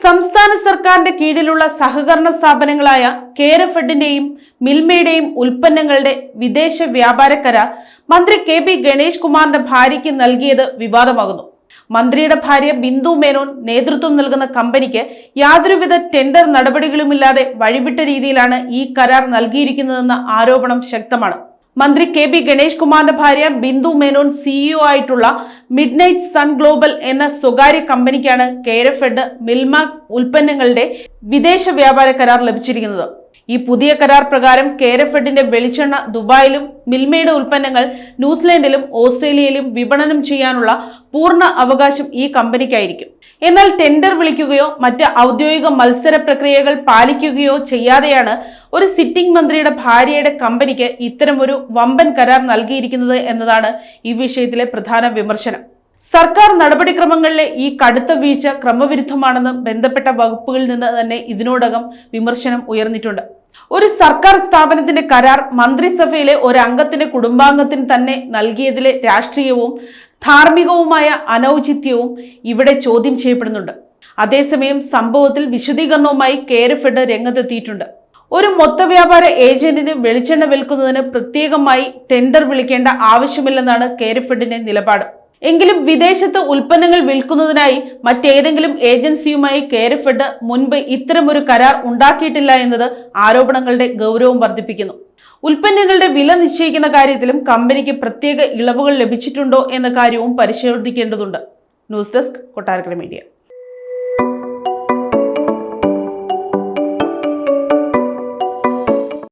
സംസ്ഥാന സർക്കാരിന്റെ കീഴിലുള്ള സഹകരണ സ്ഥാപനങ്ങളായ കെയർഫെഡിന്റെയും മിൽമയുടെയും ഉൽപ്പന്നങ്ങളുടെ വിദേശ വ്യാപാര കരാർ മന്ത്രി കെ.ബി. ഗണേഷ് കുമാറിന്റെ ഭാര്യയ്ക്ക് നൽകിയത് വിവാദമാകുന്നു. മന്ത്രിയുടെ ഭാര്യ ബിന്ദു മേനോൻ നേതൃത്വം നൽകുന്ന കമ്പനിക്ക് യാതൊരുവിധ ടെൻഡർ നടപടികളുമില്ലാതെ വഴിവിട്ട രീതിയിലാണ് ഈ കരാർ നൽകിയിരിക്കുന്നതെന്ന ആരോപണം ശക്തമാണ്. മന്ത്രി കെ.ബി. ഗണേഷ് കുമാറിന്റെ ഭാര്യ ബിന്ദു മേനോൻ സിഇഒ ആയിട്ടുള്ള മിഡ്നൈറ്റ് സൺ ഗ്ലോബൽ എന്ന സ്വകാര്യ കമ്പനിക്കാണ് കെയർഫെഡ് മിൽമ ഉൽപ്പന്നങ്ങളുടെ വിദേശ വ്യാപാര കരാർ ലഭിച്ചിരിക്കുന്നത്. ഈ പുതിയ കരാർ പ്രകാരം കെയർഫെഡിന്റെ വെളിച്ചെണ്ണ ദുബായിലും മിൽമയുടെ ഉൽപ്പന്നങ്ങൾ ന്യൂസിലൻഡിലും ഓസ്ട്രേലിയയിലും വിപണനം ചെയ്യാനുള്ള പൂർണ്ണ അവകാശം ഈ കമ്പനിക്കായിരിക്കും. എന്നാൽ ടെൻഡർ വിളിക്കുകയോ മറ്റ് ഔദ്യോഗിക മത്സര പ്രക്രിയകൾ പാലിക്കുകയോ ചെയ്യാതെയാണ് ഒരു സിറ്റിംഗ് മന്ത്രിയുടെ ഭാര്യയുടെ കമ്പനിക്ക് ഇത്തരം ഒരു വമ്പൻ കരാർ നൽകിയിരിക്കുന്നത് എന്നതാണ് ഈ വിഷയത്തിലെ പ്രധാന വിമർശനം. സർക്കാർ നടപടിക്രമങ്ങളിലെ ഈ കടുത്ത വീഴ്ച ക്രമവിരുദ്ധമാണെന്ന് ബന്ധപ്പെട്ട വകുപ്പുകളിൽ നിന്ന് തന്നെ ഇതിനോടകം വിമർശനം ഉയർന്നിട്ടുണ്ട്. ഒരു സർക്കാർ സ്ഥാപനത്തിന്റെ കരാർ മന്ത്രിസഭയിലെ ഒരു അംഗത്തിന്റെ കുടുംബാംഗത്തിന് തന്നെ നൽകിയതിലെ രാഷ്ട്രീയവും ധാർമ്മികവുമായ അനൗചിത്യവും ഇവിടെ ചോദ്യം ചെയ്യപ്പെടുന്നുണ്ട്. അതേസമയം സംഭവത്തിൽ വിശദീകരണവുമായി കെയർഫെഡ് രംഗത്തെത്തിയിട്ടുണ്ട്. ഒരു മൊത്തവ്യാപാര ഏജന്റിന് വെളിച്ചെണ്ണ വിൽക്കുന്നതിന് പ്രത്യേകമായി ടെൻഡർ വിളിക്കേണ്ട ആവശ്യമില്ലെന്നാണ് കെയർഫെഡിന്റെ നിലപാട്. എങ്കിലും വിദേശത്ത് ഉൽപ്പന്നങ്ങൾ വിൽക്കുന്നതിനായി മറ്റേതെങ്കിലും ഏജൻസിയുമായി കെയർഫെഡ് മുൻപ് ഇത്തരമൊരു കരാർ ഉണ്ടാക്കിയിട്ടില്ല എന്നത് ആരോപണങ്ങളുടെ ഗൗരവം വർദ്ധിപ്പിക്കുന്നു. ഉൽപ്പന്നങ്ങളുടെ വില നിശ്ചയിക്കുന്ന കാര്യത്തിലും കമ്പനിക്ക് പ്രത്യേക ഇളവുകൾ ലഭിച്ചിട്ടുണ്ടോ എന്ന കാര്യവും പരിശോധിക്കേണ്ടതുണ്ട്. News desk Kottarakkara media.